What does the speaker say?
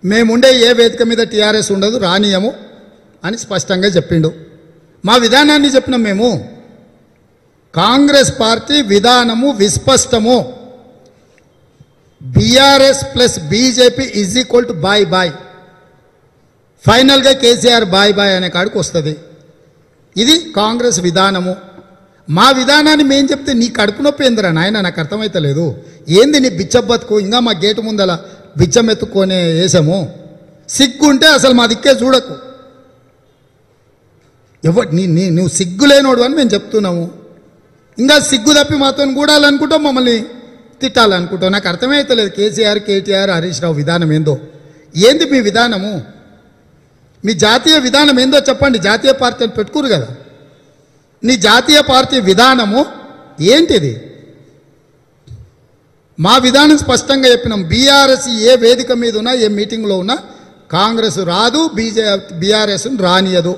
మేముండే ఏ వేదిక మీద టీఆర్ఎస్ ఉండదు, రానియము అని స్పష్టంగా చెప్పిండు. మా విధానాన్ని చెప్పినాం మేము. కాంగ్రెస్ పార్టీ విధానము విస్పష్టము. BRS plus BJP is equal to bye bye. ఫైనల్గా కేసీఆర్ బాయ్ బాయ్ అనే కాడికి వస్తుంది. ఇది కాంగ్రెస్ విధానము. మా విధానాన్ని మేము చెప్తే నీ కడుపు నొప్పి ఏందిరా నాయన, నాకు అర్థమైతలేదు. ఏంది నీ బిచ్చబతుకు? ఇంకా మా గేటు ముందల బిచ్చం ఎత్తుకొనే వేసాము. సిగ్గుంటే అసలు మా దిక్కే చూడకు. నువ్వు సిగ్గు లేనోడు అని మేము చెప్తున్నాము. ఇంకా సిగ్గు తప్పి మాతో కూడాలనుకుంటావు, మమ్మల్ని తిట్టాలనుకుంటావు. నాకు అర్థమే అవుతలేదు కేసీఆర్, కేటీఆర్, హరీష్ రావు విధానం ఏందో. ఏంది మీ విధానము? మీ జాతీయ విధానం ఏందో చెప్పండి. జాతీయ పార్టీ అని పెట్టుకోరు కదా. నీ జాతీయ పార్టీ విధానము ఏంటిది? మా విధానం స్పష్టంగా చెప్పినాం. బీఆర్ఎస్ ఏ వేదిక మీద ఉన్నా, ఏ మీటింగ్లో ఉన్నా కాంగ్రెస్ రాదు, బీఆర్ఎస్ రానియదు.